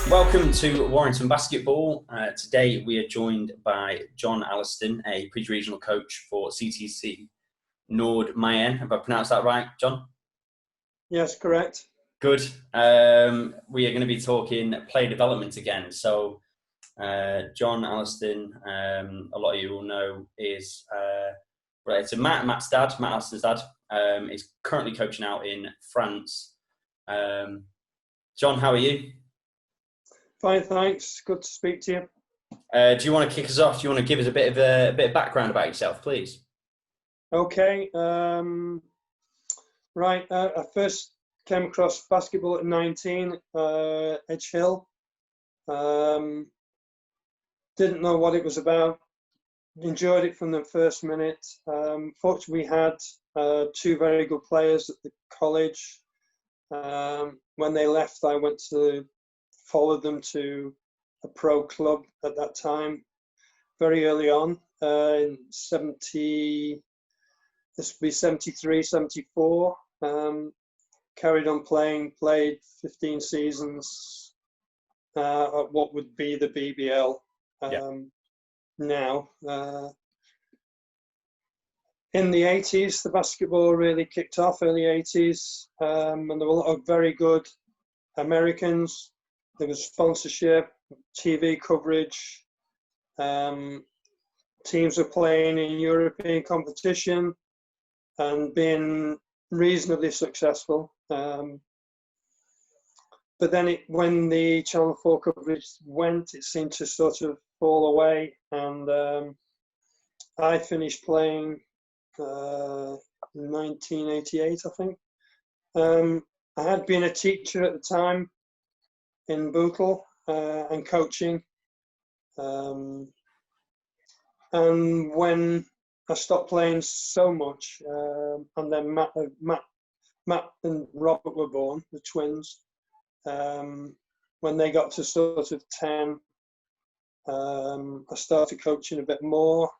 Welcome to Warrington Basketball. Today we are joined by John Allerston, a pre-regional coach for CTC Nord Mayenne. Have I pronounced that right, John? Yes, correct. Good. We are going to be talking player development again. So John Allerston, a lot of you will know, is related to Matt's dad, Matt Allerston's dad. Is currently coaching out in France. John, how are you? Fine, thanks. Good to speak to you. Do you want to kick us off? Do you want to give us a bit of background about yourself, please? Okay. Right. I first came across basketball at 19, Edge Hill. Didn't know what it was about. Enjoyed it from the first minute. Fortunately, we had two very good players at the college. When they left, I went to follow them to a pro club at that time, very early on, in 73, 74. Carried on played 15 seasons at what would be the BBL now. In the 80s, the basketball really kicked off, early 80s, and there were a lot of very good Americans. There was sponsorship, TV coverage. Teams were playing in European competition and being reasonably successful. But then when the Channel 4 coverage went, it seemed to sort of fall away. And I finished playing in 1988, I think. I had been a teacher at the time in Bootle and coaching. And when I stopped playing so much, and then Matt and Robert were born, the twins. When they got to sort of 10, I started coaching a bit more.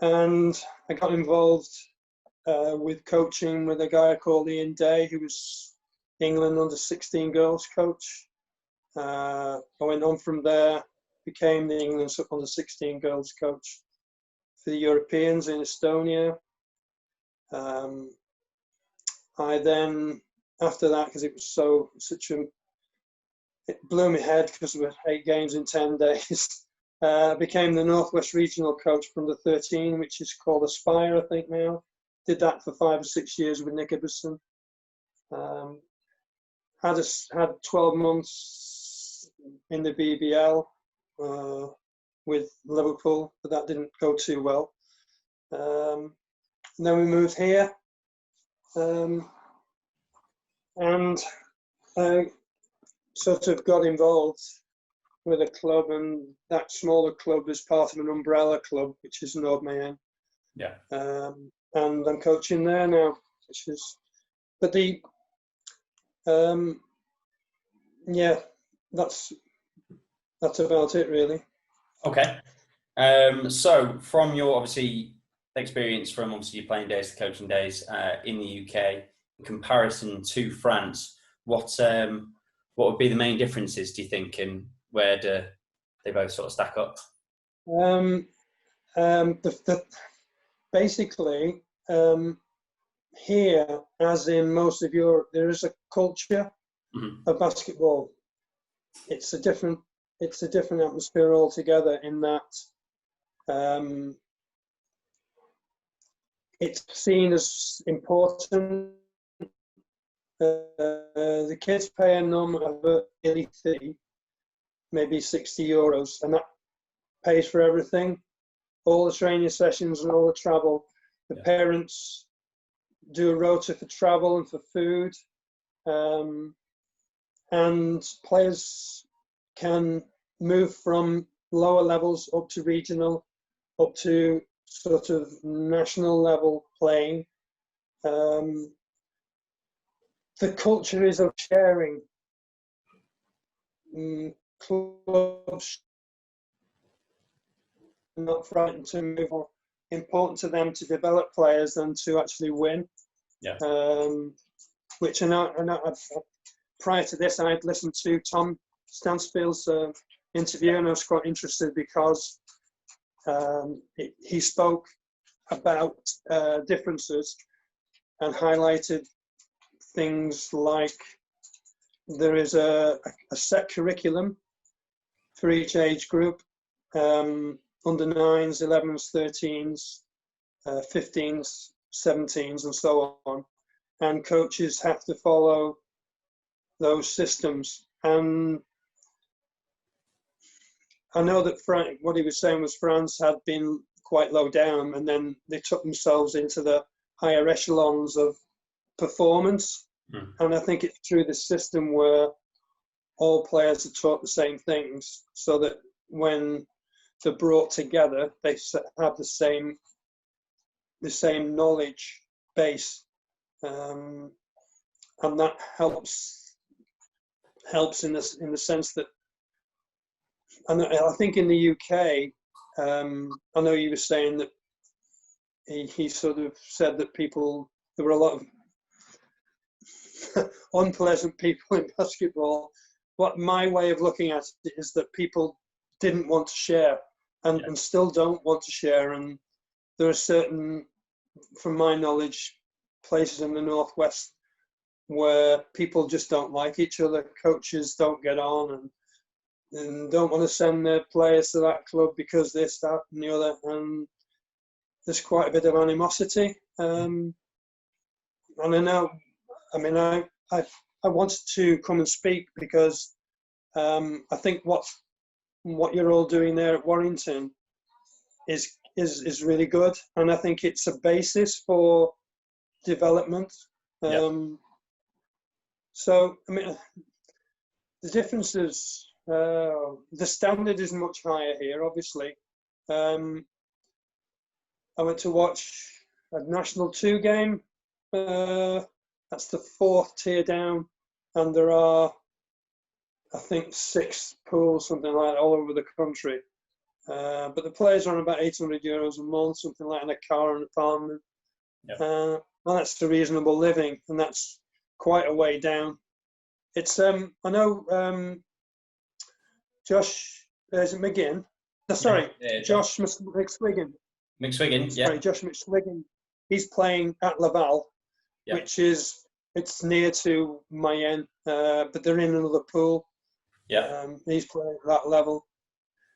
And I got involved with coaching with a guy called Ian Day, who was England under-16 girls coach. I went on from there, became the England under-16 girls coach for the Europeans in Estonia. I then, after that, because it was it blew my head because there were 8 games in 10 days. Became the Northwest Regional coach from the 13, which is called Aspire, I think now. Did that for 5 or 6 years with Nick Ibbotson. Had 12 months in the BBL with Liverpool, but that didn't go too well. And then we moved here, and sort of got involved with a club, and that smaller club is part of an umbrella club, which is Nord Mayenne. Yeah. And I'm coaching there now, which is, but that's about it, really. Okay. So from your obviously experience from obviously your playing days, the coaching days in the UK, in comparison to France, what would be the main differences, do you think, and where do they both sort of stack up? Basically, here, as in most of Europe, there is a culture of basketball. It's a different atmosphere altogether, in that it's seen as important. The kids pay a number of yearly fee, maybe €60, and that pays for everything, all the training sessions and all the travel. The parents do a rota for travel and for food, and players can move from lower levels up to regional, up to sort of national level playing. The culture is of sharing. Clubs not frightened to move on. Important to them to develop players than to actually win. Yeah. Which prior to this, I had listened to Tom Stansfield's interview, and I was quite interested because he spoke about differences and highlighted things like there is a set curriculum for each age group, under 9s, 11s, 13s, 15s, 17s, and so on. And coaches have to follow those systems. And I know that what he was saying was France had been quite low down, and then they took themselves into the higher echelons of performance. And I think it's through the system where all players are taught the same things, so that when they're brought together, they have the same knowledge base, and that helps in the sense that, and I think in the UK, I know you were saying that he sort of said that there were a lot of unpleasant people in basketball. What my way of looking at it is that people didn't want to share and still don't want to share. And there are certain, from my knowledge, places in the Northwest where people just don't like each other. Coaches don't get on and don't want to send their players to that club because this, that, and the other. And there's quite a bit of animosity. And I know, I mean, I wanted to come and speak because I think what you're all doing there at Warrington is really good, and I think it's a basis for development. So, I mean, the difference is the standard is much higher here, obviously. I went to watch a National 2 game. That's the 4th tier down, and there are, I think, 6 pools, something like that, all over the country. But the players are on about €800 a month, something like, in a car and apartment. And that's a reasonable living, and that's quite a way down. It's I know Josh, is it McGinn? No, sorry, Josh McSwiggan. Sorry, Josh McSwiggan. He's playing at Laval, which is, it's near to Mayenne, but they're in another pool. He's playing at that level,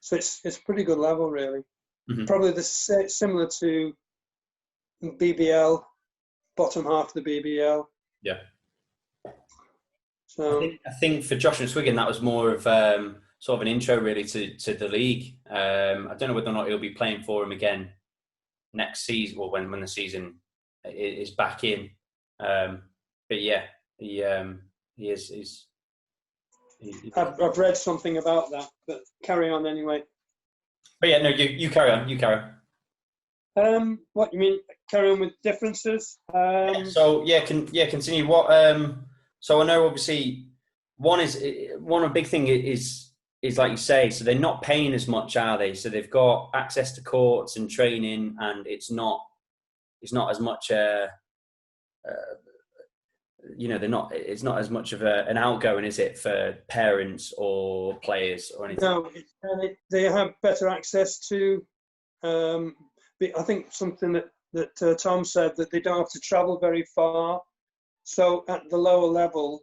so it's pretty good level, really. Probably similar to BBL, bottom half of the BBL. So I think for Josh and Swigan, that was more of sort of an intro, really, to the league. I don't know whether or not he'll be playing for him again next season, or when the season is back in. But yeah, he is. I've read something about that, but carry on anyway. But yeah, no, you carry on. You carry on. What you mean? Carry on with differences? Continue. What? So I know, obviously, one big thing is like you say. So they're not paying as much, are they? So they've got access to courts and training, and it's not as much. It's not as much of an outgoing, is it, for parents or players or anything? No, they have better access to. I think something that Tom said, that they don't have to travel very far. So at the lower level,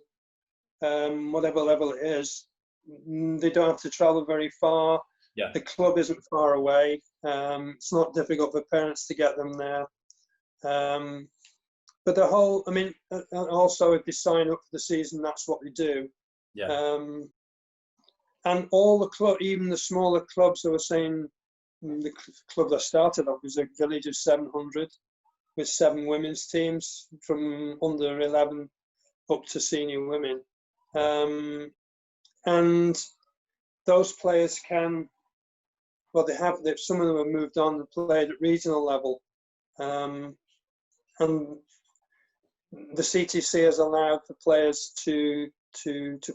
whatever level it is, they don't have to travel very far. The club isn't far away. It's not difficult for parents to get them there. But the whole, I mean, also if they sign up for the season, that's what they do. And all the club, even the smaller clubs, they were saying, the club that started off was a village of 700 with 7 women's teams from under 11 up to senior women. And those players can, well, some of them have moved on and played at regional level. And the CTC has allowed for players to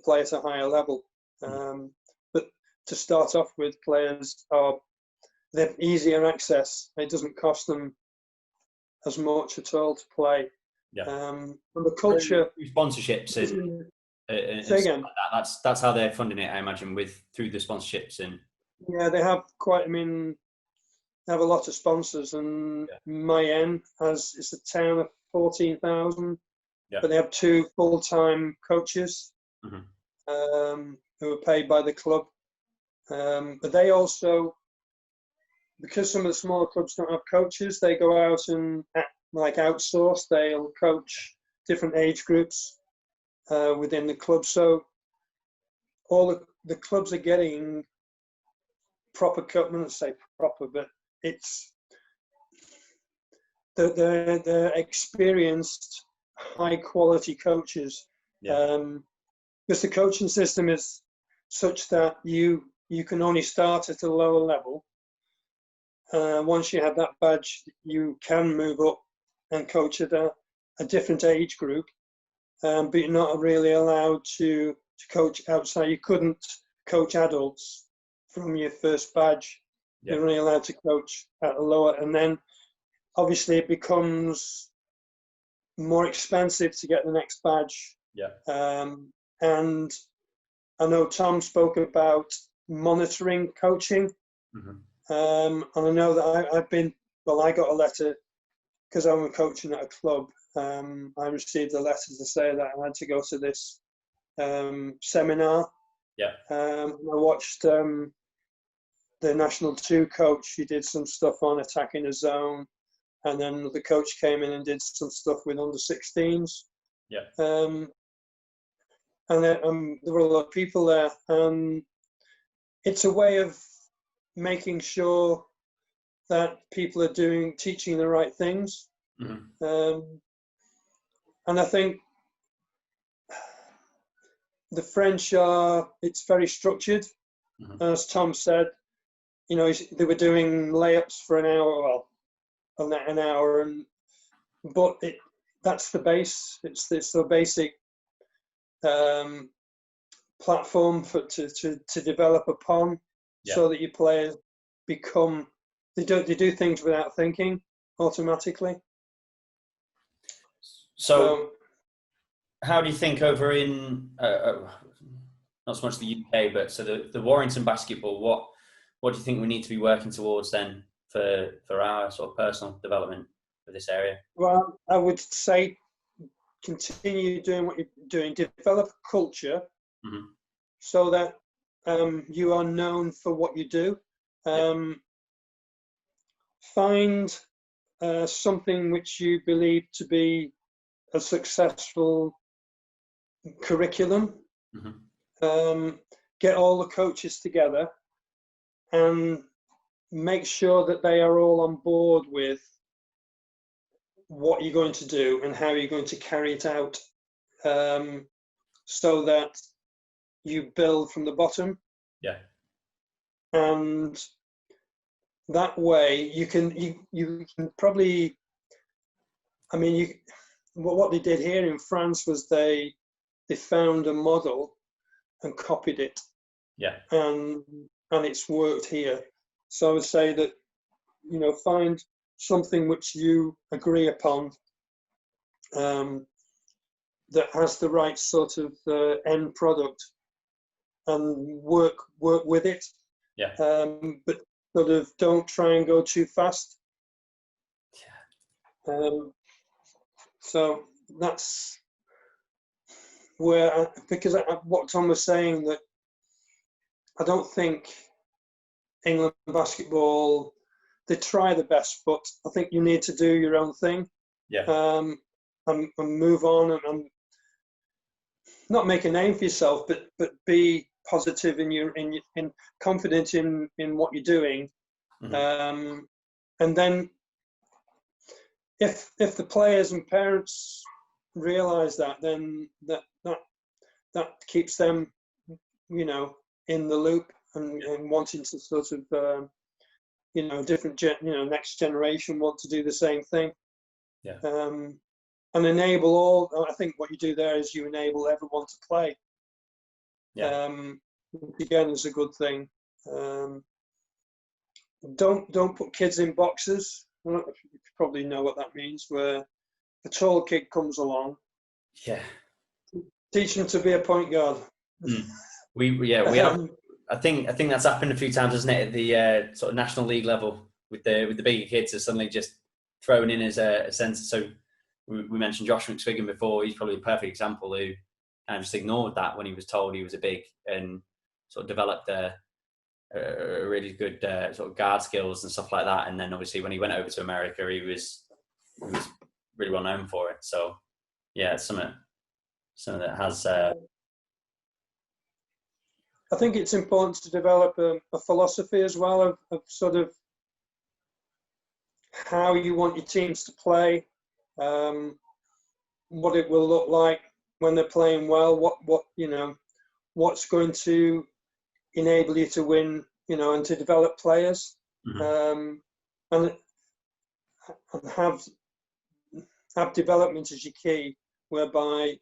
play at a higher level. But to start off with, players they have easier access. It doesn't cost them as much at all to play. Yeah. And the culture. Through sponsorships and Say stuff again. like that. That's how they're funding it, I imagine, through the sponsorships and. Yeah, they have quite. I mean, they have a lot of sponsors, and Mayenne is a town of 14,000, but they have 2 full-time coaches who are paid by the club. But they also, because some of the smaller clubs don't have coaches, they go out and outsource. They'll coach different age groups within the club. So all the clubs are getting proper coach. I'm not say proper, but it's the experienced, high quality coaches. Because the coaching system is such that you can only start at a lower level. Once you have that badge, you can move up and coach at a different age group, but you're not really allowed to coach outside. You couldn't coach adults from your first badge. You're only allowed to coach at a lower, and then obviously it becomes more expensive to get the next badge. And I know Tom spoke about monitoring coaching. And I know that I got a letter because I'm coaching at a club. I received a letter to say that I had to go to this seminar. I watched the National 2 coach. He did some stuff on attacking a zone, and then the coach came in and did some stuff with under 16s. And there were a lot of people there. It's a way of making sure that people are teaching the right things. And I think the French it's very structured. As Tom said, they were doing layups for an hour, an hour, but that's the base. It's the basic platform to develop upon, so that your players they do things without thinking automatically. So how do you think over in not so much the UK, but so the Warrington Basketball, what do you think we need to be working towards then for our sort of personal development of this area? Well, I would say continue doing what you're doing, develop a culture so that you are known for what you do. Find something which you believe to be a successful curriculum. Get all the coaches together and make sure that they are all on board with what you're going to do and how you're going to carry it out, so that you build from the bottom. And that way you can probably, I mean, what they did here in France was they found a model and copied it. And it's worked here. So I would say that, find something which you agree upon, that has the right sort of end product, and work with it. But sort of don't try and go too fast. So that's where, because what Tom was saying, that I don't think England basketball, they try the best, but I think you need to do your own thing. And move on and not make a name for yourself, but be positive in confident in what you're doing. And then if the players and parents realize that, then that keeps them, in the loop and wanting to sort of, different, next generation want to do the same thing. And enable all. I think what you do there is you enable everyone to play. Again, is a good thing. Don't put kids in boxes. You probably know what that means, where a tall kid comes along, Yeah. teach him to be a point guard. We have. I think that's happened a few times, hasn't it? At the sort of national league level with the bigger kids are suddenly just thrown in as a centre. So we mentioned Josh McSwiggan before. He's probably a perfect example who kind of just ignored that when he was told he was a big, and sort of developed a really good sort of guard skills and stuff like that. And then obviously when he went over to America, he was really well known for it. So yeah, it's something that has. I think it's important to develop a philosophy as well of sort of how you want your teams to play, what it will look like when they're playing well, what's going to enable you to win, and to develop players, and have development as your key, whereby,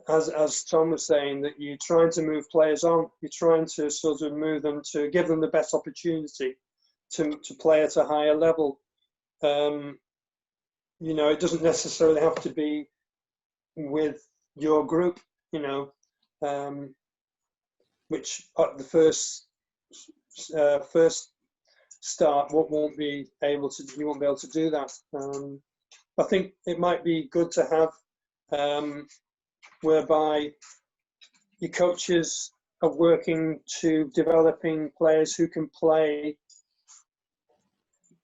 as Tom was saying, that you're trying to move players on, you're trying to sort of move them to give them the best opportunity to play at a higher level. It doesn't necessarily have to be with your group, which at the first start you won't be able to do that. I think it might be good to have whereby your coaches are working to developing players who can play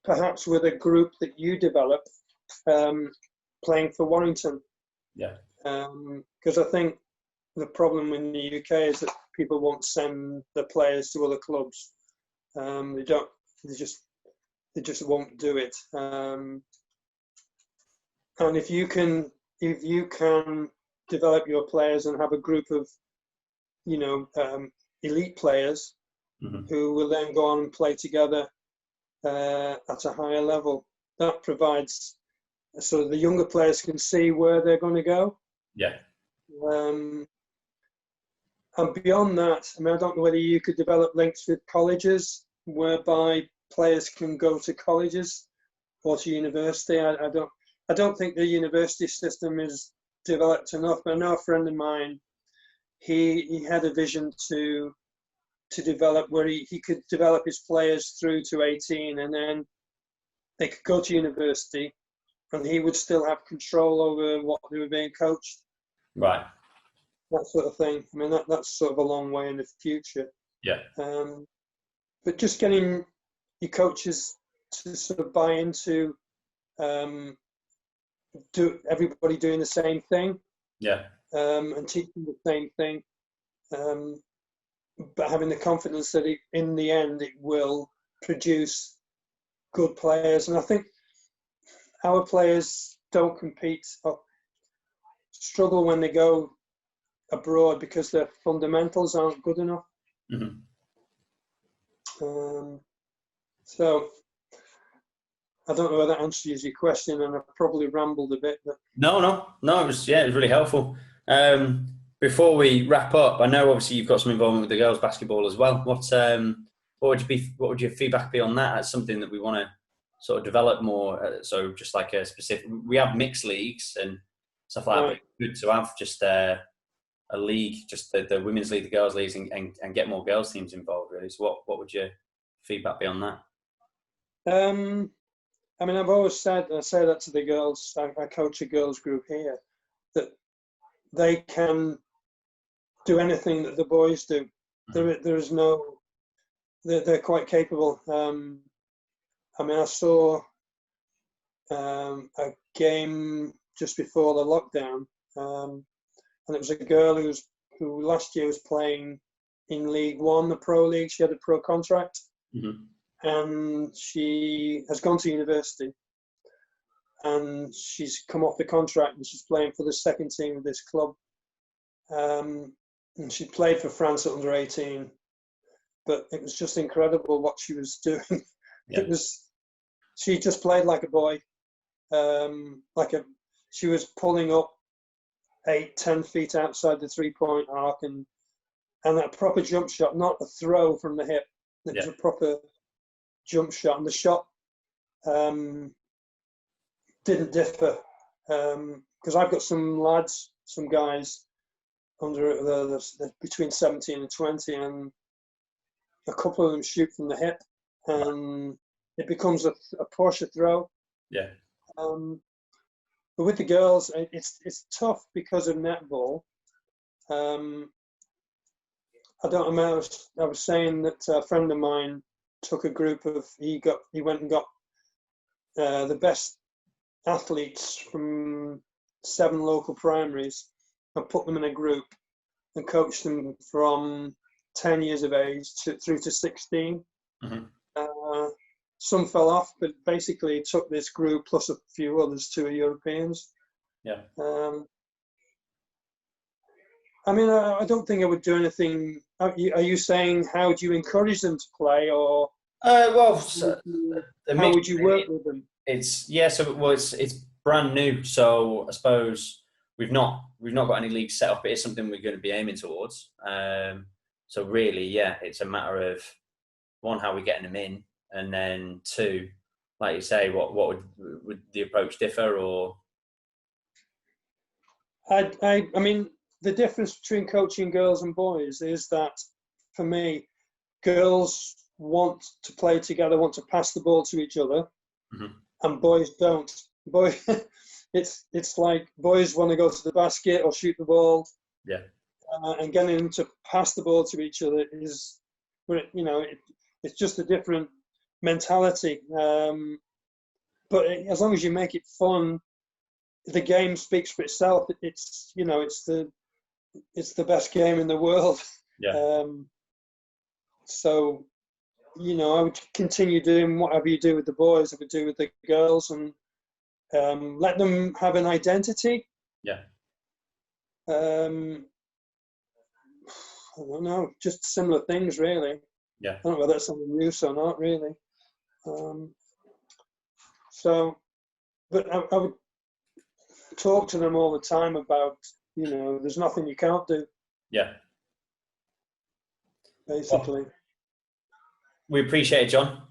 perhaps with a group that you develop, playing for Warrington. Yeah. Because I think the problem in the UK is that people won't send the players to other clubs. They just won't do it. And if you can develop your players and have a group of, elite players who will then go on and play together at a higher level, that provides so the younger players can see where they're going to go. Yeah. And beyond that, I don't know whether you could develop links with colleges whereby players can go to colleges or to university. I don't think the university system is developed enough. But I know a friend of mine, he had a vision to develop where he could develop his players through to 18, and then they could go to university and he would still have control over what they were being coached. Right. That sort of thing. That's sort of a long way in the future. Yeah. But just getting your coaches to sort of buy into everybody doing the same thing. Yeah. And teaching the same thing. But having the confidence that in the end it will produce good players. And I think our players don't compete or struggle when they go abroad because their fundamentals aren't good enough. So I don't know whether that answers your question, and I probably rambled a bit. But No, it was really helpful. Before we wrap up, I know obviously you've got some involvement with the girls' basketball as well. What would your feedback be on that? That's something that we want to sort of develop more. So just like a specific, we have mixed leagues and stuff like that. But it's good to have just a league, just the women's league, the girls' leagues, and get more girls' teams involved. Really. So what would your feedback be on that? I've always said, I say that to the girls. I coach a girls' group here, that they can do anything that the boys do. There's no, they're quite capable. I saw a game just before the lockdown, and it was a girl who last year was playing in League One, the Pro League. She had a pro contract, and she has gone to university, and she's come off the contract and she's playing for the second team of this club. And she played for France at under 18, but it was just incredible what she was doing. Yeah. She just played like a boy, she was pulling up 8-10 feet outside the 3-point arc, and a proper jump shot, not a throw from the hip. It was a proper jump shot, and the shot didn't differ because I've got some lads, some guys under between 17 and 20, and a couple of them shoot from the hip, and it becomes a push, a throw. Yeah. But with the girls, it's tough because of netball. I don't know. I was saying that a friend of mine took a group of. He went and got the best athletes from 7 local primaries and put them in a group and coached them from 10 years of age through to 16. Mm-hmm. Some fell off, but basically took this group plus a few others to Europeans. Yeah. I mean, I don't think I would do anything. Are you saying how do you encourage them to play, or Well, how would you work with them? It's brand new, so I suppose we've not got any leagues set up. It is something we're going to be aiming towards. So really, yeah, it's a matter of, one, how we're getting them in, and then 2, like you say, what would the approach differ, or? I mean, the difference between coaching girls and boys is that, for me, girls want to play together, want to pass the ball to each other, mm-hmm. and boys don't. It's like boys want to go to the basket or shoot the ball. Yeah. And getting them to pass the ball to each other is, it's just a different mentality. But as long as you make it fun, the game speaks for itself. It's the best game in the world. Yeah. So, I would continue doing whatever you do with the boys, I would do with the girls, and let them have an identity. Yeah. I don't know, just similar things, really. Yeah. I don't know whether that's something new or not, really. But I would talk to them all the time about, there's nothing you can't do. Yeah. Basically. Well, we appreciate it, John.